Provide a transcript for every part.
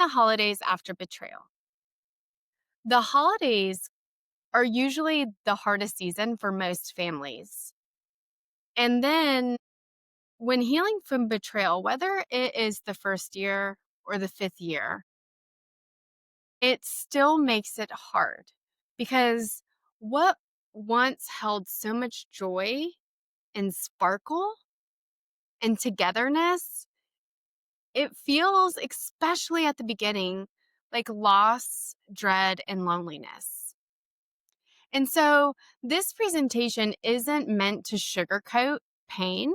The holidays after betrayal. The holidays are usually the hardest season for most families. And then when healing from betrayal, whether it is the first year or the fifth year, it still makes it hard because what once held so much joy and sparkle and togetherness, it feels, especially at the beginning, like loss, dread, and loneliness. And so this presentation isn't meant to sugarcoat pain.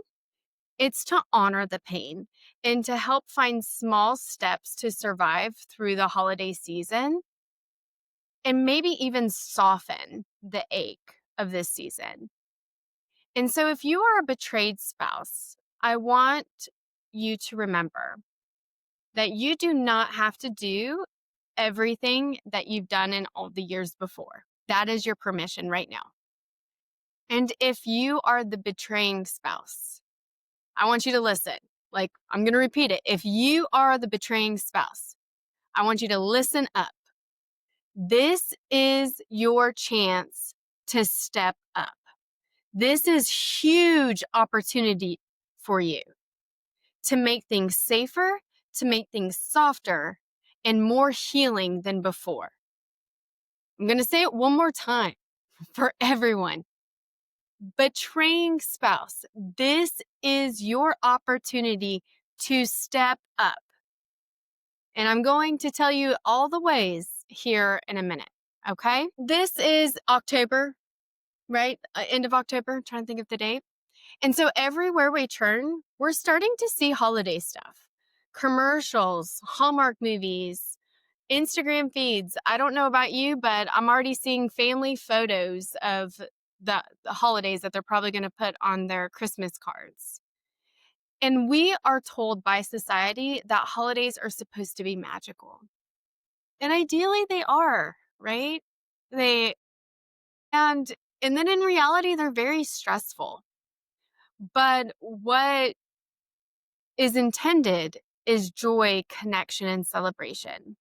It's to honor the pain and to help find small steps to survive through the holiday season and maybe even soften the ache of this season. And so if you are a betrayed spouse, I want you to remember that you do not have to do everything that you've done in all the years before. That is your permission right now. And if you are the betraying spouse, I want you to listen. Like, I'm going to repeat it. If you are the betraying spouse, I want you to listen up. This is your chance to step up. This is huge opportunity for you to make things safer, to make things softer, and more healing than before. I'm going to say it one more time for everyone. Betraying spouse, this is your opportunity to step up. And I'm going to tell you all the ways here in a minute, okay? This is October, right? End of October, trying to think of the date. And so everywhere we turn, we're starting to see holiday stuff. Commercials, Hallmark movies, Instagram feeds. I don't know about you, but I'm already seeing family photos of the holidays that they're probably going to put on their Christmas cards. And we are told by society that holidays are supposed to be magical. And ideally they are, right? They and and then in reality they're very stressful. But what is intended is joy, connection, and celebration.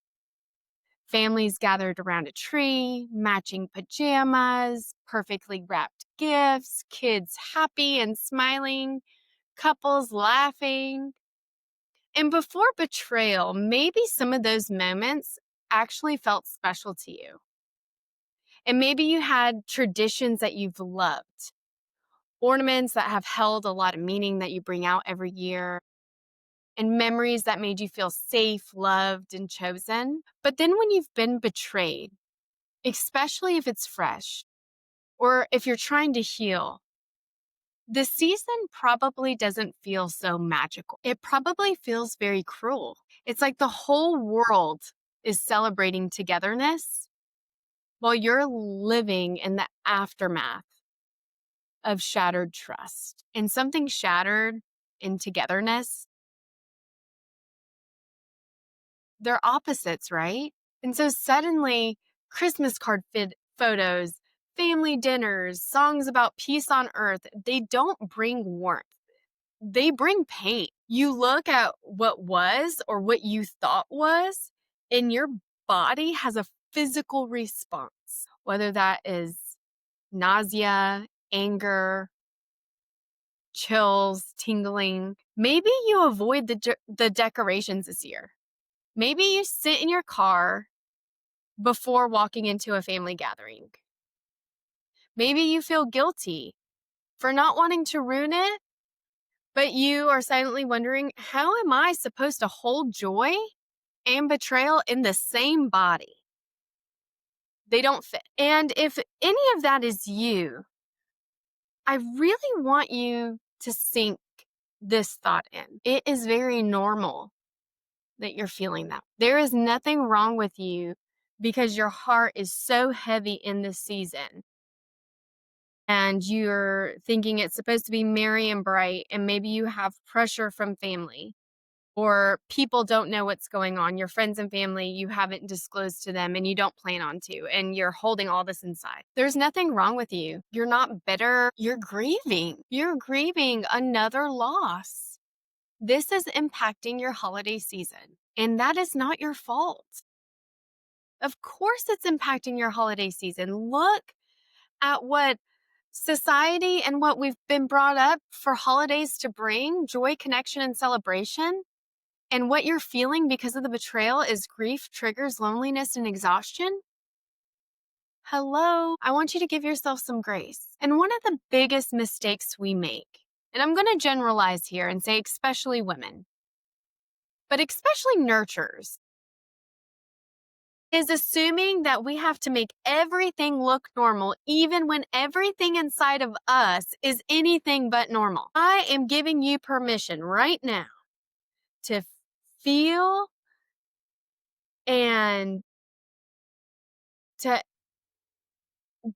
Families gathered around a tree, matching pajamas, perfectly wrapped gifts, kids happy and smiling, couples laughing. And before betrayal, maybe some of those moments actually felt special to you. And maybe you had traditions that you've loved, ornaments that have held a lot of meaning that you bring out every year, and memories that made you feel safe, loved, and chosen. But then when you've been betrayed, especially if it's fresh or if you're trying to heal, the season probably doesn't feel so magical. It probably feels very cruel. It's like the whole world is celebrating togetherness while you're living in the aftermath of shattered trust. And something shattered in togetherness, they're opposites, right? And so suddenly, Christmas card photos, family dinners, songs about peace on earth, they don't bring warmth. They bring pain. You look at what was or what you thought was, and your body has a physical response, whether that is nausea, anger, chills, tingling. Maybe you avoid the decorations this year. Maybe you sit in your car before walking into a family gathering. Maybe you feel guilty for not wanting to ruin it, but you are silently wondering, how am I supposed to hold joy and betrayal in the same body? They don't fit. And if any of that is you, I really want you to sink this thought in. It is very normal that you're feeling that. There is nothing wrong with you because your heart is so heavy in this season. And you're thinking it's supposed to be merry and bright, and maybe you have pressure from family or people don't know what's going on. Your friends and family, you haven't disclosed to them and you don't plan on to, and you're holding all this inside. There's nothing wrong with you. You're not bitter. You're grieving. You're grieving another loss. This is impacting your holiday season, and that is not your fault. Of course, it's impacting your holiday season. Look at what society and what we've been brought up for holidays to bring joy, connection, and celebration. And what you're feeling because of the betrayal is grief, triggers, loneliness, and exhaustion. Hello, I want you to give yourself some grace. And one of the biggest mistakes we make, and I'm going to generalize here and say especially women, but especially nurturers, is assuming that we have to make everything look normal, even when everything inside of us is anything but normal. I am giving you permission right now to feel and to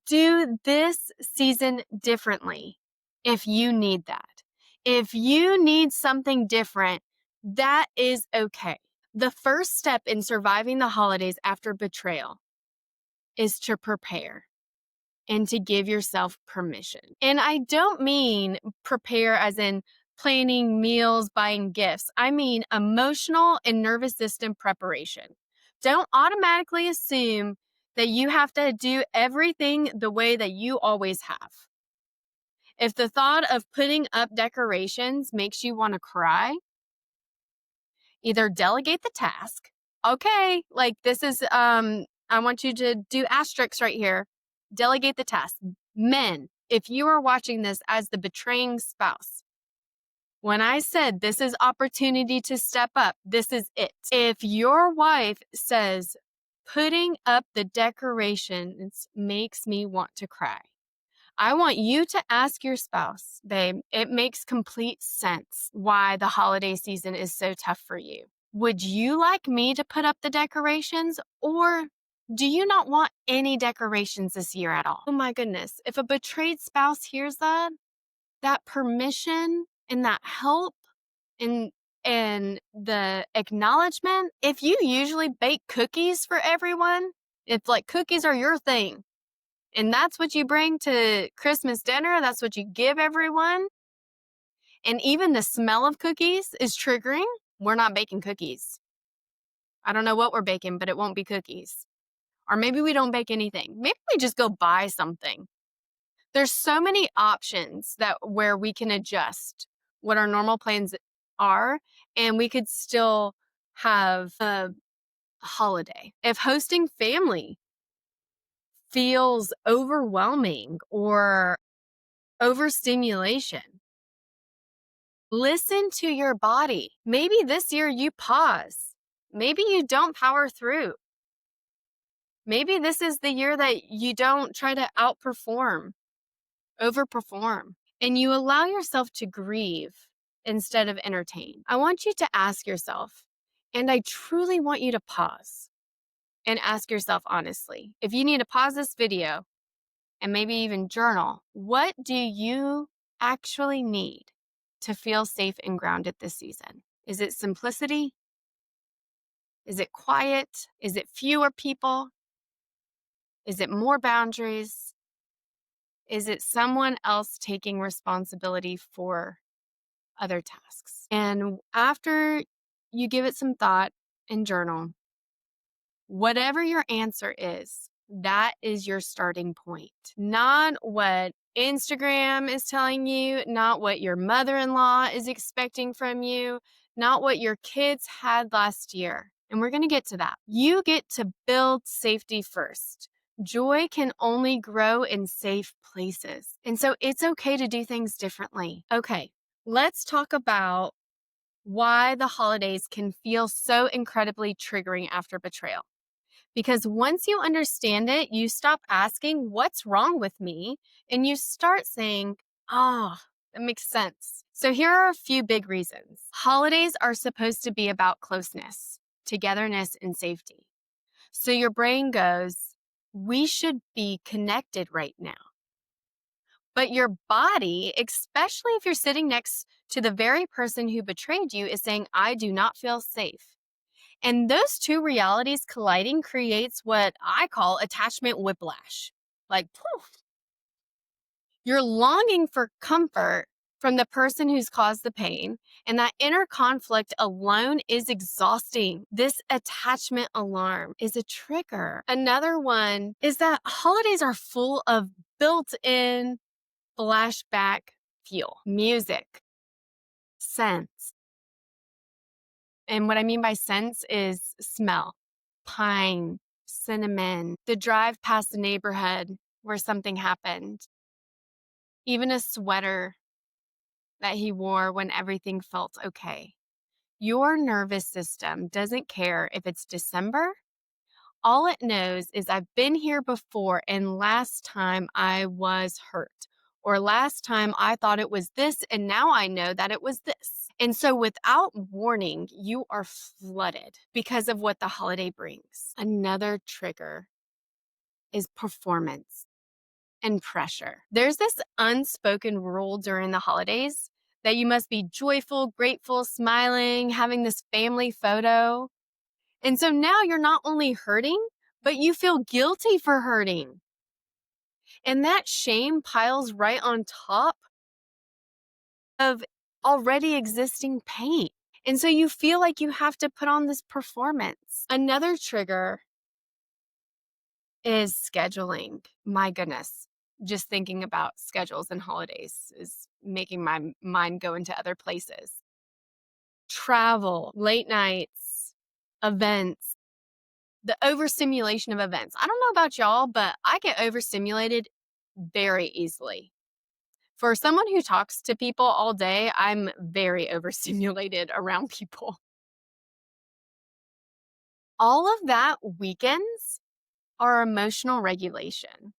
do this season differently if you need that. If you need something different, that is okay. The first step in surviving the holidays after betrayal is to prepare and to give yourself permission. And I don't mean prepare as in planning meals, buying gifts. I mean emotional and nervous system preparation. Don't automatically assume that you have to do everything the way that you always have. If the thought of putting up decorations makes you want to cry, either delegate the task. Okay, like this is I want you to do asterisks right here. Delegate the task. Men, if you are watching this as the betraying spouse, when I said this is opportunity to step up, this is it. If your wife says putting up the decorations makes me want to cry, I want you to ask your spouse, babe, it makes complete sense why the holiday season is so tough for you. Would you like me to put up the decorations, or do you not want any decorations this year at all? Oh my goodness. If a betrayed spouse hears that, that permission and that help and the acknowledgement, if you usually bake cookies for everyone, if like cookies are your thing, and that's what you bring to Christmas dinner, that's what you give everyone, and even the smell of cookies is triggering, we're not baking cookies. I don't know what we're baking, but it won't be cookies. Or maybe we don't bake anything. Maybe we just go buy something. There's so many options that where we can adjust what our normal plans are, and we could still have a holiday. If hosting family feels overwhelming or overstimulation, listen to your body. Maybe this year you pause. Maybe you don't power through. Maybe this is the year that you don't try to outperform, overperform, and you allow yourself to grieve instead of entertain. I want you to ask yourself, and I truly want you to pause and ask yourself honestly. If you need to pause this video and maybe even journal, what do you actually need to feel safe and grounded this season? Is it simplicity? Is it quiet? Is it fewer people? Is it more boundaries? Is it someone else taking responsibility for other tasks? And after you give it some thought and journal, whatever your answer is, that is your starting point. Not what Instagram is telling you, not what your mother-in-law is expecting from you, not what your kids had last year. And we're going to get to that. You get to build safety first. Joy can only grow in safe places. And so it's okay to do things differently. Okay, let's talk about why the holidays can feel so incredibly triggering after betrayal. Because once you understand it, you stop asking, what's wrong with me? And you start saying, oh, that makes sense. So here are a few big reasons. Holidays are supposed to be about closeness, togetherness, and safety. So your brain goes, we should be connected right now. But your body, especially if you're sitting next to the very person who betrayed you, is saying, I do not feel safe. And those two realities colliding creates what I call attachment whiplash. Like, poof, you're longing for comfort, from the person who's caused the pain. And that inner conflict alone is exhausting. This attachment alarm is a trigger. Another one is that holidays are full of built in flashback fuel, music, scents. And what I mean by scents is smell, pine, cinnamon, the drive past the neighborhood where something happened, even a sweater that he wore when everything felt okay. Your nervous system doesn't care if it's December. All it knows is I've been here before, and last time I was hurt, or last time I thought it was this, and now I know that it was this. And so without warning, you are flooded because of what the holiday brings. Another trigger is performance and pressure. There's this unspoken rule during the holidays that you must be joyful, grateful, smiling, having this family photo. And so now you're not only hurting, but you feel guilty for hurting. And that shame piles right on top of already existing pain. And so you feel like you have to put on this performance. Another trigger is scheduling. My goodness. Just thinking about schedules and holidays is making my mind go into other places. Travel, late nights, events, the overstimulation of events. I don't know about y'all, but I get overstimulated very easily. For someone who talks to people all day, I'm very overstimulated around people. All of that weakens our emotional regulation.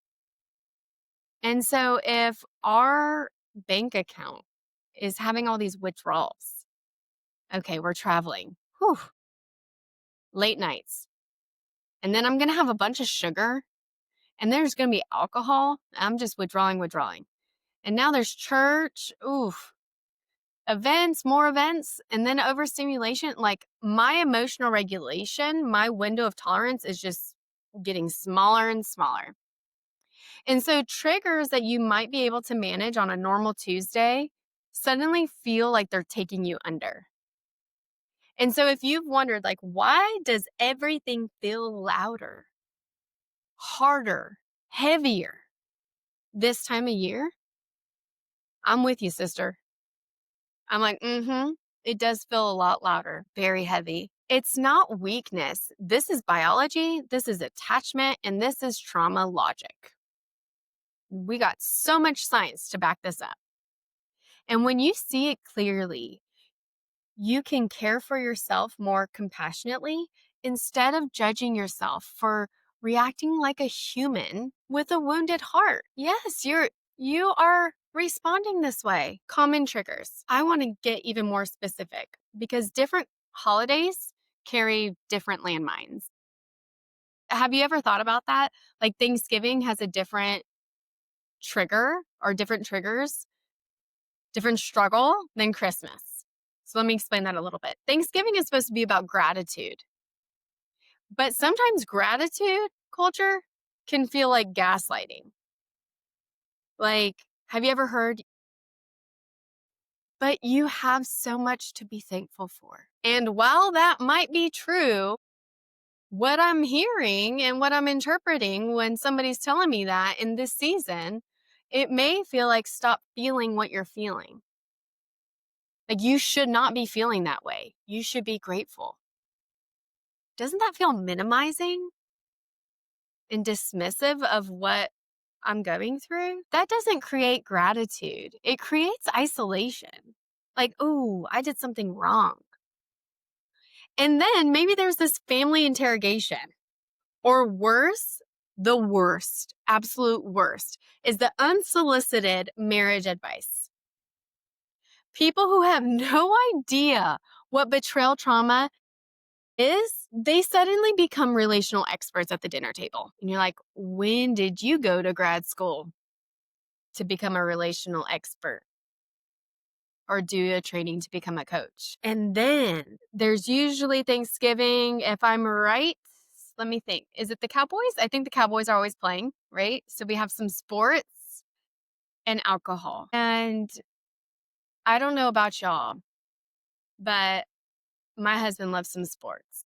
And so if our bank account is having all these withdrawals, okay, we're traveling, whew, late nights, and then I'm going to have a bunch of sugar, and there's going to be alcohol. I'm just withdrawing. And now there's church, oof, events, more events, and then overstimulation. Like my emotional regulation, my window of tolerance is just getting smaller and smaller. And so triggers that you might be able to manage on a normal Tuesday suddenly feel like they're taking you under. And so if you've wondered, like, why does everything feel louder, harder, heavier this time of year? I'm with you, sister. I'm like, it does feel a lot louder, very heavy. It's not weakness. This is biology, this is attachment, and this is trauma logic. We got so much science to back this up. And when you see it clearly, you can care for yourself more compassionately instead of judging yourself for reacting like a human with a wounded heart. Yes, you are responding this way. Common triggers. I want to get even more specific because different holidays carry different landmines. Have you ever thought about that? Like Thanksgiving has a different trigger or different triggers, different struggle than Christmas. So let me explain that a little bit. Thanksgiving is supposed to be about gratitude, but sometimes gratitude culture can feel like gaslighting. Like, have you ever heard, but you have so much to be thankful for? And while that might be true, what I'm hearing and what I'm interpreting when somebody's telling me that in this season, it may feel like stop feeling what you're feeling. Like you should not be feeling that way. You should be grateful. Doesn't that feel minimizing and dismissive of what I'm going through? That doesn't create gratitude. It creates isolation. Like, oh, I did something wrong. And then maybe there's this family interrogation. Or worse, the worst, absolute worst, is the unsolicited marriage advice. People who have no idea what betrayal trauma is, they suddenly become relational experts at the dinner table. And you're like, when did you go to grad school to become a relational expert or do a training to become a coach? And then there's usually Thanksgiving, if I'm right. Let me think. Is it the Cowboys? I think the Cowboys are always playing, right? So we have some sports and alcohol. And I don't know about y'all, but my husband loves some sports.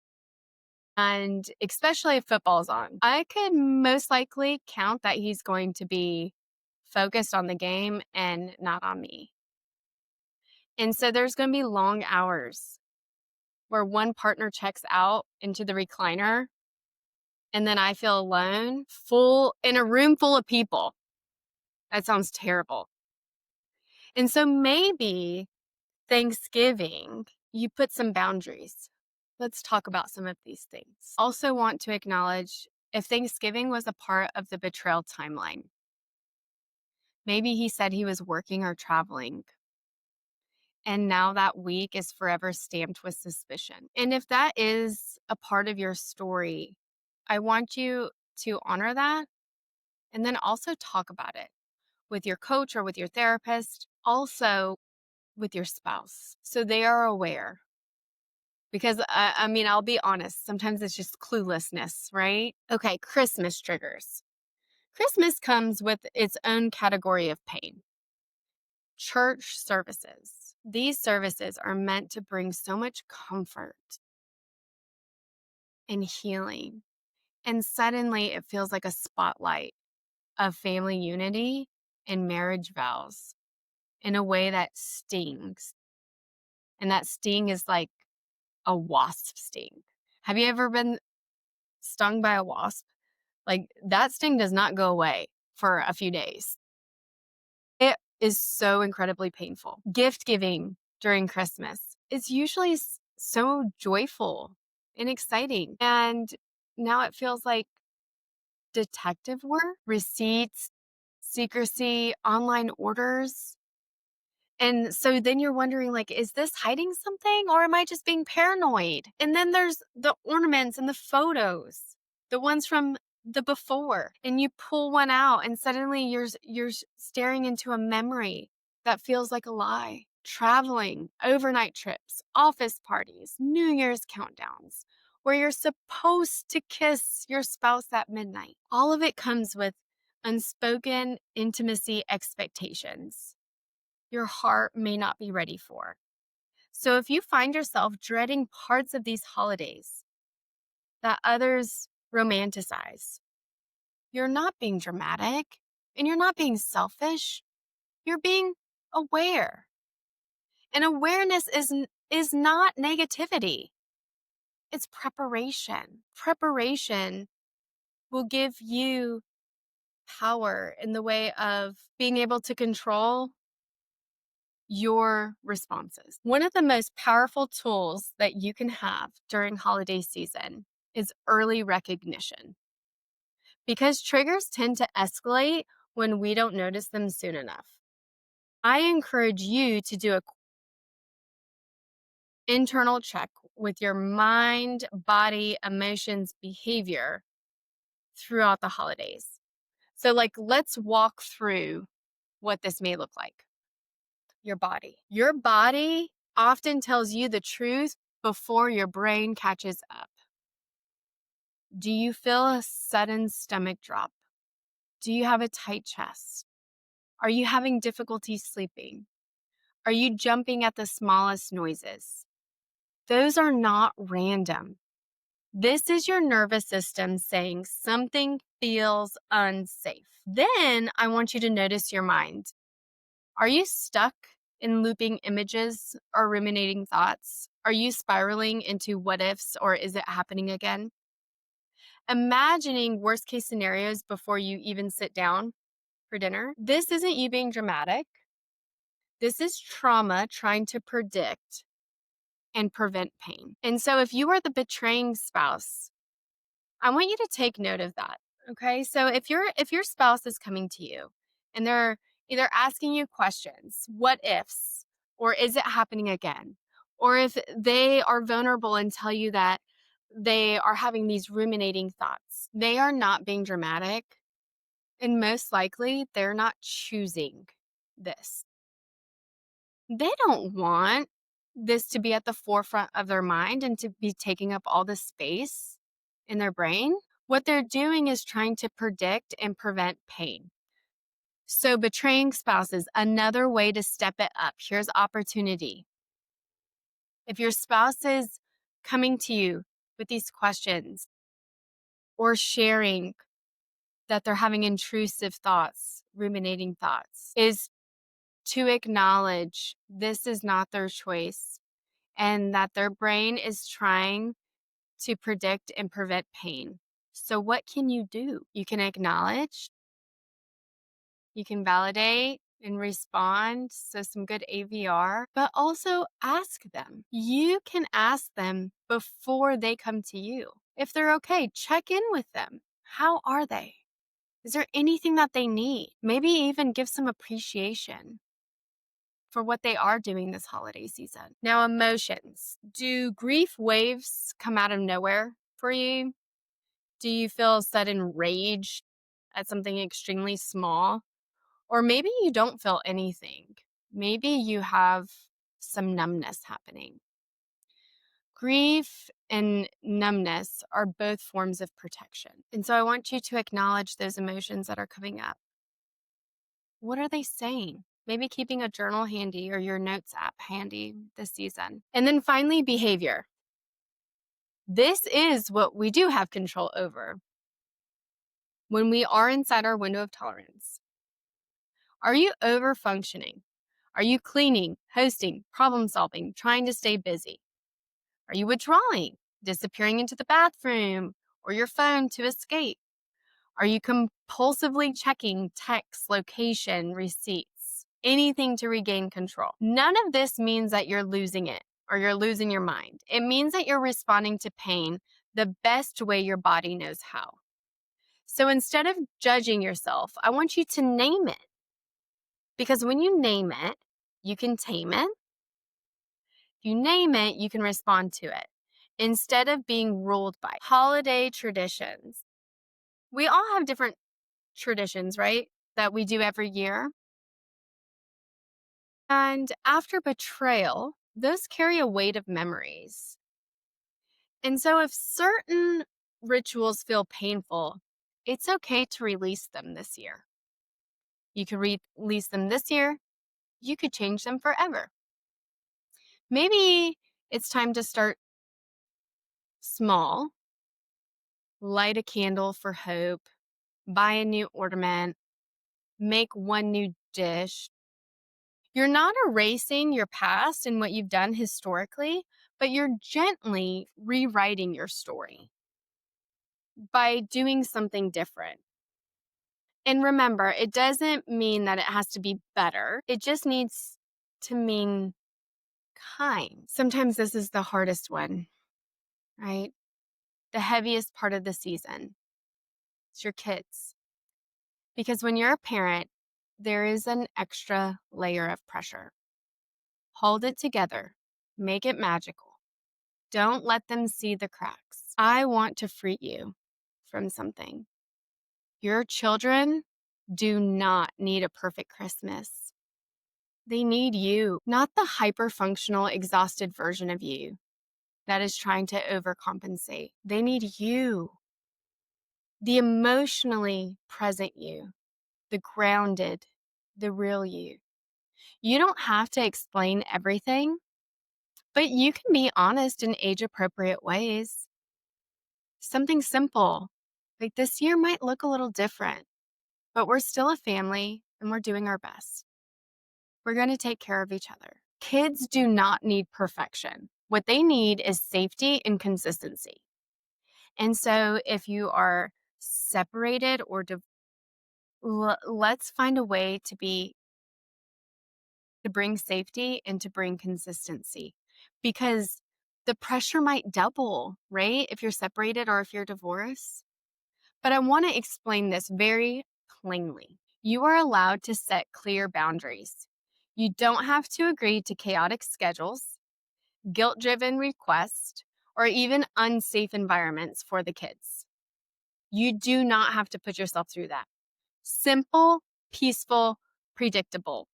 And especially if football's on, I could most likely count that he's going to be focused on the game and not on me. And so there's going to be long hours where one partner checks out into the recliner and then I feel alone, full in a room full of people. That sounds terrible. And so maybe Thanksgiving, you put some boundaries. Let's talk about some of these things. Also, want to acknowledge if Thanksgiving was a part of the betrayal timeline, maybe he said he was working or traveling, and now that week is forever stamped with suspicion. And if that is a part of your story, I want you to honor that and then also talk about it with your coach or with your therapist, also with your spouse, so they are aware. Because I mean, I'll be honest, sometimes it's just cluelessness, right? Okay, Christmas triggers. Christmas comes with its own category of pain. Church services. These services are meant to bring so much comfort and healing. And suddenly it feels like a spotlight of family unity and marriage vows in a way that stings. And that sting is like a wasp sting. Have you ever been stung by a wasp? Like that sting does not go away for a few days. It is so incredibly painful. Gift giving during Christmas is usually so joyful and exciting. And now it feels like detective work, receipts, secrecy, online orders. And so then you're wondering, like, is this hiding something or am I just being paranoid? And then there's the ornaments and the photos, the ones from the before, and you pull one out and suddenly you're staring into a memory that feels like a lie. Traveling, overnight trips, office parties, New Year's countdowns, where you're supposed to kiss your spouse at midnight. All of it comes with unspoken intimacy expectations your heart may not be ready for. So if you find yourself dreading parts of these holidays that others romanticize, you're not being dramatic and you're not being selfish. You're being aware. And awareness is not negativity. It's preparation. Preparation will give you power in the way of being able to control your responses. One of the most powerful tools that you can have during holiday season is early recognition because triggers tend to escalate when we don't notice them soon enough. I encourage you to do a internal check with your mind, body, emotions, behavior throughout the holidays. So like let's walk through what this may look like. Your body. Your body often tells you the truth before your brain catches up. Do you feel a sudden stomach drop? Do you have a tight chest? Are you having difficulty sleeping? Are you jumping at the smallest noises? Those are not random. This is your nervous system saying something feels unsafe. Then I want you to notice your mind. Are you stuck in looping images or ruminating thoughts? Are you spiraling into what ifs or is it happening again? Imagining worst case scenarios before you even sit down for dinner. This isn't you being dramatic. This is trauma trying to predict and prevent pain. And so if you are the betraying spouse, I want you to take note of that. Okay? So if your spouse is coming to you and they're either asking you questions, what ifs, or is it happening again? Or if they are vulnerable and tell you that they are having these ruminating thoughts, they are not being dramatic. And most likely, they're not choosing this. They don't want this to be at the forefront of their mind and to be taking up all the space in their brain. What they're doing is trying to predict and prevent pain. So, betraying spouses, another way to step it up. Here's opportunity. If your spouse is coming to you with these questions or sharing that they're having intrusive thoughts, ruminating thoughts, is to acknowledge this is not their choice and that their brain is trying to predict and prevent pain. So, what can you do? You can acknowledge, you can validate and respond. So, some good AVR, but also ask them. You can ask them before they come to you. If they're okay, check in with them. How are they? Is there anything that they need? Maybe even give some appreciation for what they are doing this holiday season. Now, emotions. Do grief waves come out of nowhere for you? Do you feel sudden rage at something extremely small? Or maybe you don't feel anything. Maybe you have some numbness happening. Grief and numbness are both forms of protection. And so I want you to acknowledge those emotions that are coming up. What are they saying? Maybe keeping a journal handy or your notes app handy this season. And then finally, behavior. This is what we do have control over. When we are inside our window of tolerance, are you over functioning? Are you cleaning, hosting, problem solving, trying to stay busy? Are you withdrawing, disappearing into the bathroom or your phone to escape? Are you compulsively checking text, location, receipts, anything to regain control? None of this means that you're losing it or you're losing your mind. It means that you're responding to pain the best way your body knows how. So instead of judging yourself, I want you to name it. Because when you name it, you can tame it. If you name it, you can respond to it instead of being ruled by it. Holiday traditions. We all have different traditions, right? That we do every year. And after betrayal, those carry a weight of memories. And so if certain rituals feel painful, it's okay to release them this year. You could release them this year. You could change them forever. Maybe it's time to start small, light a candle for hope, buy a new ornament, make one new dish. You're not erasing your past and what you've done historically, but you're gently rewriting your story by doing something different. And remember, it doesn't mean that it has to be better. It just needs to mean kind. Sometimes this is the hardest one, right? The heaviest part of the season. It's your kids. Because when you're a parent, there is an extra layer of pressure. Hold it together. Make it magical. Don't let them see the cracks. I want to free you from something. Your children do not need a perfect Christmas. They need you, not the hyper-functional, exhausted version of you that is trying to overcompensate. They need you, the emotionally present you, the grounded, the real you. You don't have to explain everything, but you can be honest in age-appropriate ways. Something simple, like this year might look a little different, but we're still a family and we're doing our best. We're going to take care of each other. Kids do not need perfection. What they need is safety and consistency. And so if you are separated or let's find a way to bring safety and to bring consistency, because the pressure might double, right? If you're separated or if you're divorced. But I want to explain this very plainly. You are allowed to set clear boundaries. You don't have to agree to chaotic schedules, guilt-driven requests, or even unsafe environments for the kids. You do not have to put yourself through that. Simple, peaceful, predictable.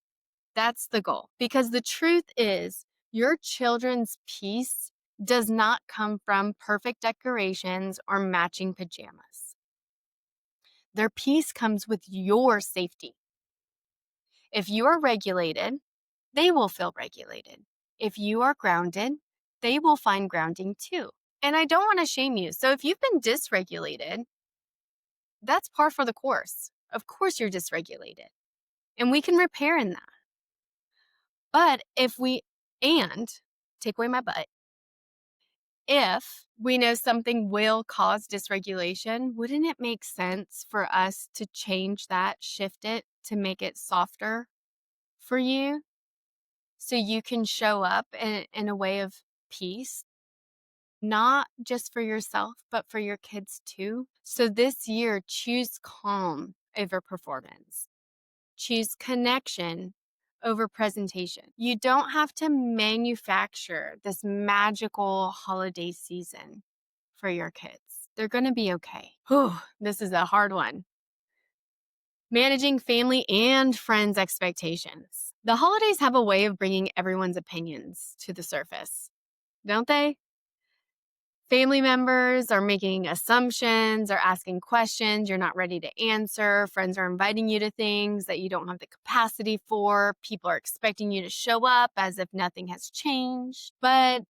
That's the goal. Because the truth is, your children's peace does not come from perfect decorations or matching pajamas. Their peace comes with your safety. If you are regulated, they will feel regulated. If you are grounded, they will find grounding too. And I don't want to shame you. So if you've been dysregulated, that's par for the course. Of course you're dysregulated. And we can repair in that. But take away my but, if we know something will cause dysregulation, wouldn't it make sense for us to change that, shift it to make it softer for you so you can show up in a way of peace, not just for yourself, but for your kids too? So this year, choose calm over performance. Choose connection over presentation. You don't have to manufacture this magical holiday season for your kids. They're going to be okay. Whew, this is a hard one. Managing family and friends' expectations. The holidays have a way of bringing everyone's opinions to the surface, don't they? Family members are making assumptions or asking questions you're not ready to answer. Friends are inviting you to things that you don't have the capacity for. People are expecting you to show up as if nothing has changed. But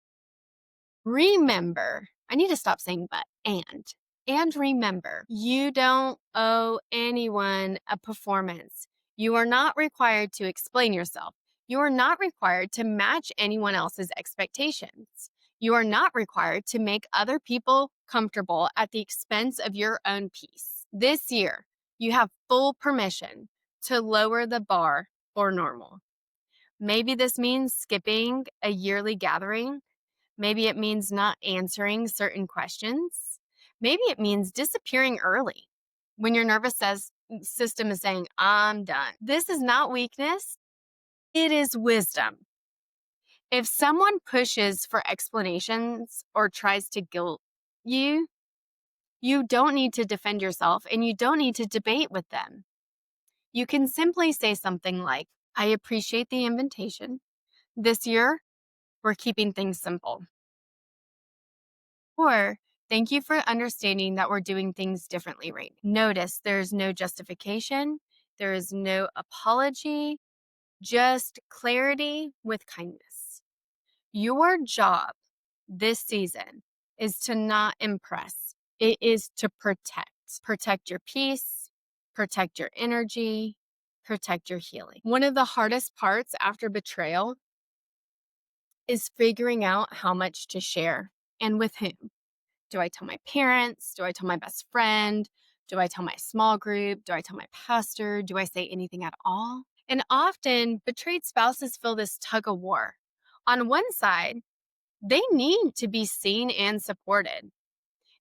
remember, I need to stop saying but, and remember, you don't owe anyone a performance. You are not required to explain yourself. You are not required to match anyone else's expectations. You are not required to make other people comfortable at the expense of your own peace. This year, you have full permission to lower the bar for normal. Maybe this means skipping a yearly gathering. Maybe it means not answering certain questions. Maybe it means disappearing early when your system is saying, I'm done. This is not weakness. It is wisdom. If someone pushes for explanations or tries to guilt you, you don't need to defend yourself and you don't need to debate with them. You can simply say something like, I appreciate the invitation. This year, we're keeping things simple. Or, thank you for understanding that we're doing things differently right now. Notice there's no justification, there is no apology, just clarity with kindness. Your job this season is to not impress. It is to protect. Protect your peace, protect your energy, protect your healing. One of the hardest parts after betrayal is figuring out how much to share and with whom. Do I tell my parents? Do I tell my best friend? Do I tell my small group? Do I tell my pastor? Do I say anything at all? And often, betrayed spouses feel this tug of war. On one side, they need to be seen and supported.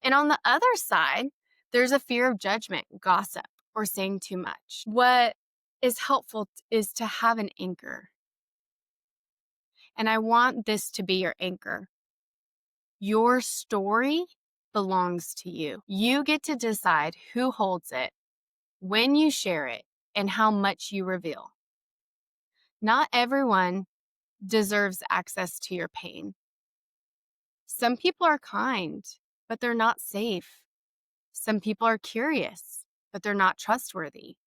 And on the other side, there's a fear of judgment, gossip, or saying too much. What is helpful is to have an anchor. And I want this to be your anchor. Your story belongs to you. You get to decide who holds it, when you share it, and how much you reveal. Not everyone deserves access to your pain. Some people are kind, but they're not safe. Some people are curious, but they're not trustworthy.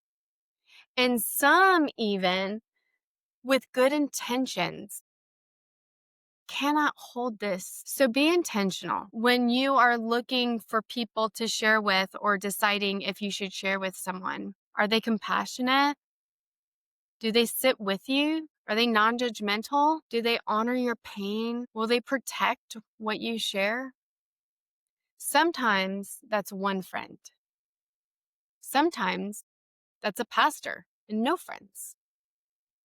And some, even with good intentions, cannot hold this. So be intentional when you are looking for people to share with or deciding if you should share with someone. Are they compassionate? Do they sit with you? Are they non-judgmental? Do they honor your pain? Will they protect what you share? Sometimes that's one friend. Sometimes that's a pastor and no friends.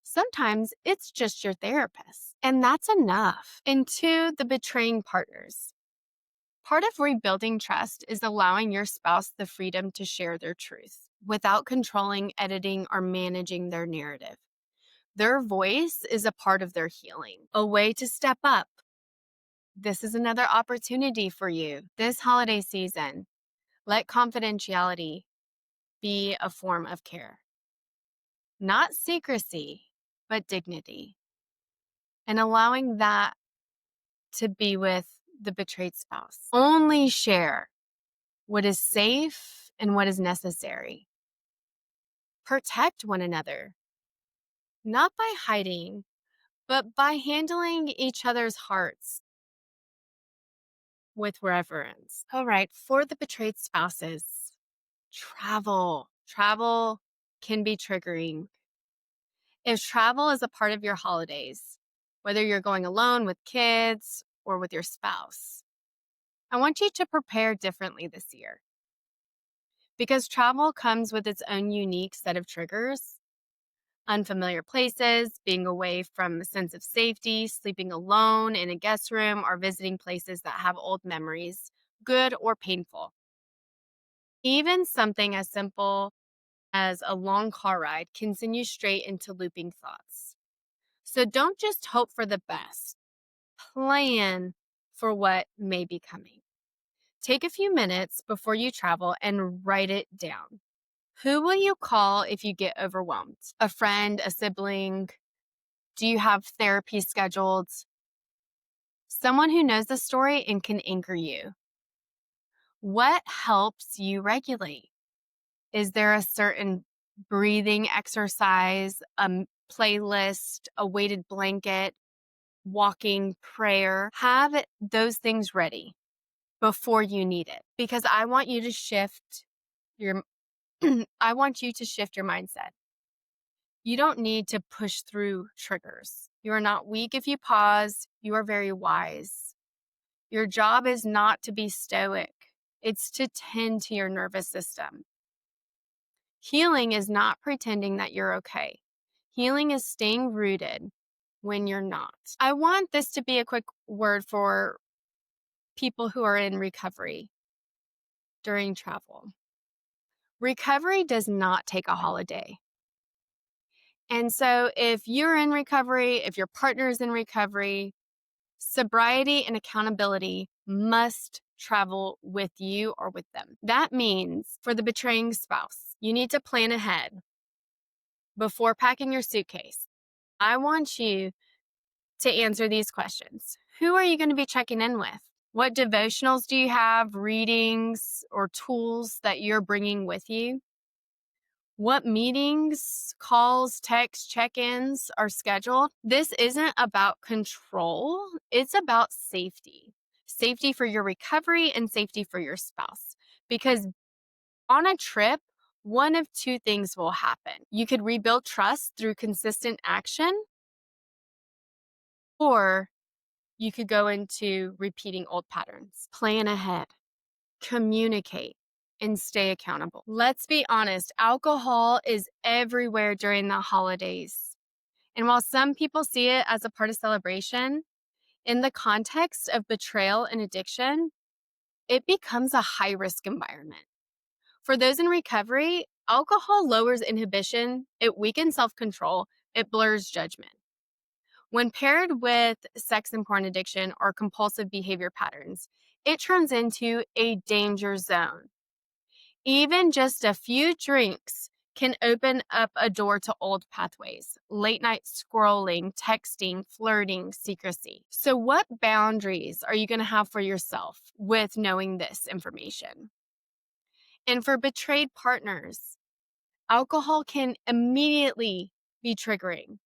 Sometimes it's just your therapist, and that's enough. And to the betraying partners, part of rebuilding trust is allowing your spouse the freedom to share their truth without controlling, editing, or managing their narrative. Their voice is a part of their healing, a way to step up. This is another opportunity for you this holiday season. Let confidentiality be a form of care. Not secrecy, but dignity. And allowing that to be with the betrayed spouse. Only share what is safe and what is necessary. Protect one another. not by hiding, but by handling each other's hearts with reverence. All right, for the betrayed spouses, travel. Travel can be triggering. If travel is a part of your holidays, whether you're going alone with kids or with your spouse, I want you to prepare differently this year because travel comes with its own unique set of triggers. Unfamiliar places, being away from a sense of safety, sleeping alone in a guest room, or visiting places that have old memories, good or painful. Even something as simple as a long car ride can send you straight into looping thoughts. So don't just hope for the best, plan for what may be coming. Take a few minutes before you travel and write it down. Who will you call if you get overwhelmed? A friend, a sibling? Do you have therapy scheduled? Someone who knows the story and can anchor you. What helps you regulate? Is there a certain breathing exercise, a playlist, a weighted blanket, walking, prayer? Have those things ready before you need it because I want you to shift your I want you to shift your mindset. You don't need to push through triggers. You are not weak if you pause. You are very wise. Your job is not to be stoic. It's to tend to your nervous system. Healing is not pretending that you're okay. Healing is staying rooted when you're not. I want this to be a quick word for people who are in recovery during travel. Recovery does not take a holiday. And so if you're in recovery, if your partner is in recovery, sobriety and accountability must travel with you or with them. That means for the betraying spouse, you need to plan ahead before packing your suitcase. I want you to answer these questions. Who are you going to be checking in with? What devotionals do you have, readings, or tools that you're bringing with you? What meetings, calls, texts, check ins are scheduled? This isn't about control, it's about safety. Safety for your recovery and safety for your spouse. Because on a trip, one of two things will happen. You could rebuild trust through consistent action, or you could go into repeating old patterns. Plan ahead, communicate, and stay accountable. Let's be honest, alcohol is everywhere during the holidays. And while some people see it as a part of celebration, in the context of betrayal and addiction, it becomes a high risk environment. For those in recovery, alcohol lowers inhibition, it weakens self control, it blurs judgment. When paired with sex and porn addiction or compulsive behavior patterns, it turns into a danger zone. Even just a few drinks can open up a door to old pathways, late night scrolling, texting, flirting, secrecy. So, what boundaries are you going to have for yourself with knowing this information? And for betrayed partners, alcohol can immediately be triggering.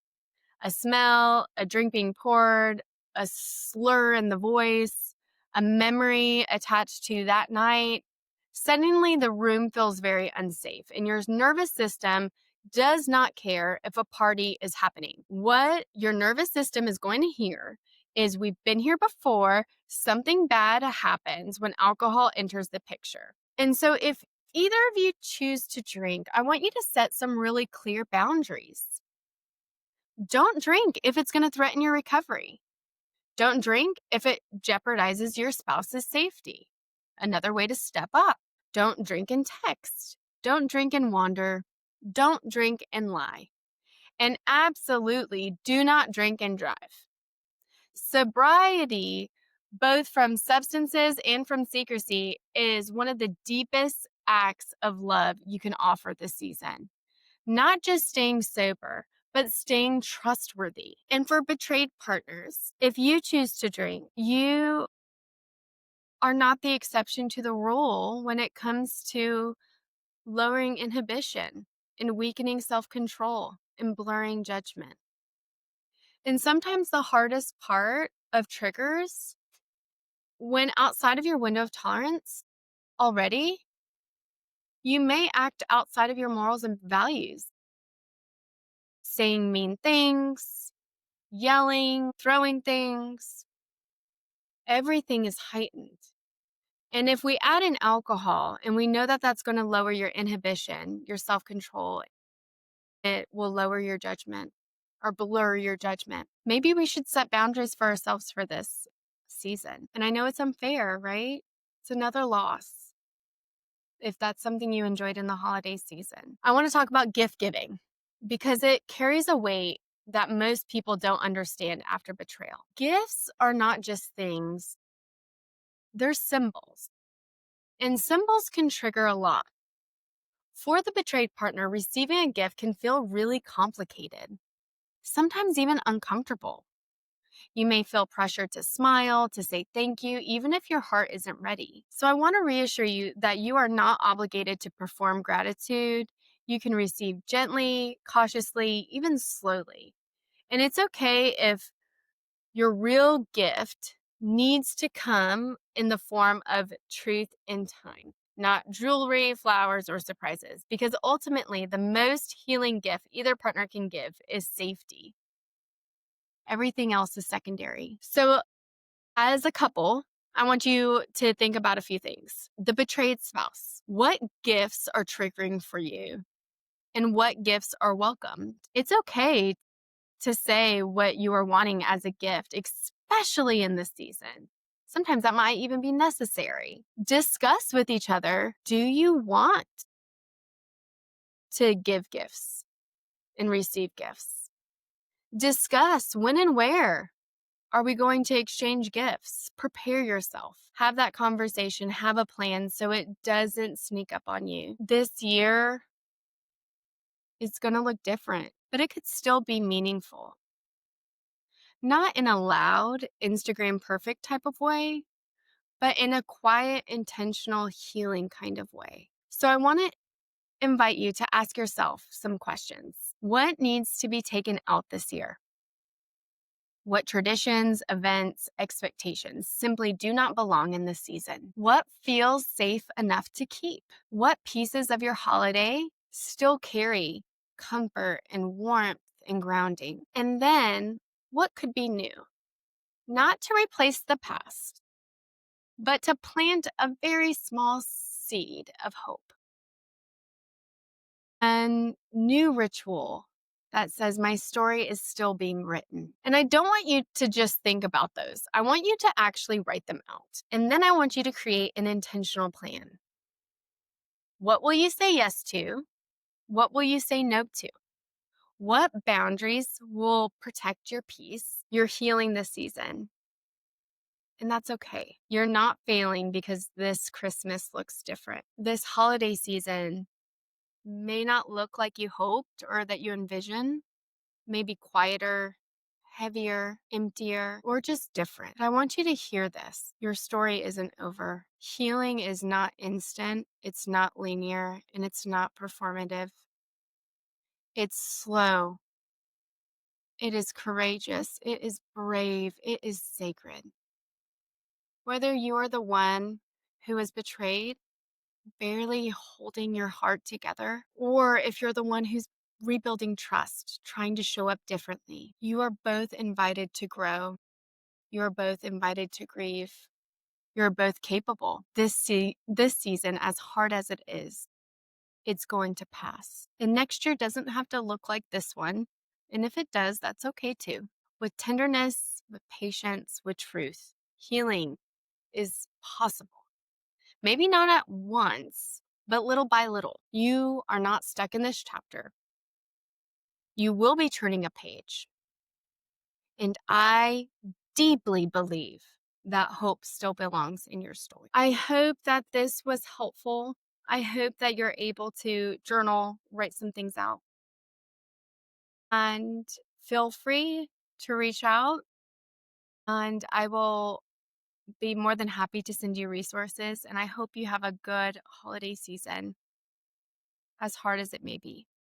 A smell, a drink being poured, a slur in the voice, a memory attached to that night. Suddenly, the room feels very unsafe, and your nervous system does not care if a party is happening. What your nervous system is going to hear is we've been here before, something bad happens when alcohol enters the picture. And so, if either of you choose to drink, I want you to set some really clear boundaries. Don't drink if it's going to threaten your recovery. Don't drink if it jeopardizes your spouse's safety. Another way to step up. Don't drink and text. Don't drink and wander. Don't drink and lie. And absolutely do not drink and drive. Sobriety, both from substances and from secrecy, is one of the deepest acts of love you can offer this season. Not just staying sober, but staying trustworthy. And for betrayed partners, if you choose to drink, you are not the exception to the rule when it comes to lowering inhibition and weakening self control. and blurring judgment. And sometimes the hardest part of triggers, when outside of your window of tolerance already, you may act outside of your morals and values, saying mean things, yelling, throwing things. Everything is heightened. And if we add in alcohol, and we know that that's going to lower your inhibition, your self control, it will lower your judgment or blur your judgment. Maybe we should set boundaries for ourselves for this season. And I know it's unfair, right? It's another loss if that's something you enjoyed in the holiday season. I want to talk about gift giving because it carries a weight that most people don't understand after betrayal. Gifts are not just things, they're symbols. And symbols can trigger a lot. For the betrayed partner, receiving a gift can feel really complicated, sometimes even uncomfortable. You may feel pressure to smile, to say thank you, even if your heart isn't ready. So I want to reassure you that you are not obligated to perform gratitude. You can receive gently, cautiously, even slowly. And it's okay if your real gift needs to come in the form of truth and time, not jewelry, flowers, or surprises, because ultimately the most healing gift either partner can give is safety. Everything else is secondary. So, as a couple, I want you to think about a few things. The betrayed spouse. What gifts are triggering for you? And what gifts are welcomed? It's okay to say what you are wanting as a gift, especially in this season. Sometimes that might even be necessary. Discuss with each other, do you want to give gifts and receive gifts? Discuss when and where are we going to exchange gifts. Prepare yourself. Have that conversation. Have a plan so it doesn't sneak up on you. This year is going to look different, but it could still be meaningful. Not in a loud, Instagram perfect type of way, but in a quiet, intentional, healing kind of way. So I want to invite you to ask yourself some questions. What needs to be taken out this year? What traditions, events, expectations simply do not belong in this season? What feels safe enough to keep? What pieces of your holiday still carry comfort and warmth and grounding? And then what could be new? Not to replace the past, but to plant a very small seed of hope. A new ritual that says my story is still being written. And I don't want you to just think about those. I want you to actually write them out. And then I want you to create an intentional plan. What will you say yes to? What will you say no to? What boundaries will protect your peace, your healing this season? And that's okay. You're not failing because this Christmas looks different. This holiday season may not look like you hoped or that you envision, maybe quieter, heavier, emptier, or just different. I want you to hear this. Your story isn't over. Healing is not instant, it's not linear, and it's not performative. It's slow. It is courageous. It is brave. It is sacred. Whether you are the one who is betrayed, barely holding your heart together, or if you're the one who's rebuilding trust, trying to show up differently, you are both invited to grow. You are both invited to grieve. You're both capable. This season, as hard as it is, it's going to pass. And next year doesn't have to look like this one. And if it does, that's okay too. With tenderness, with patience, with truth, healing is possible. Maybe not at once, but little by little. You are not stuck in this chapter. You will be turning a page. And I deeply believe that hope still belongs in your story. I hope that this was helpful. I hope that you're able to journal, write some things out. And feel free to reach out, and I will be more than happy to send you resources. And I hope you have a good holiday season, as hard as it may be.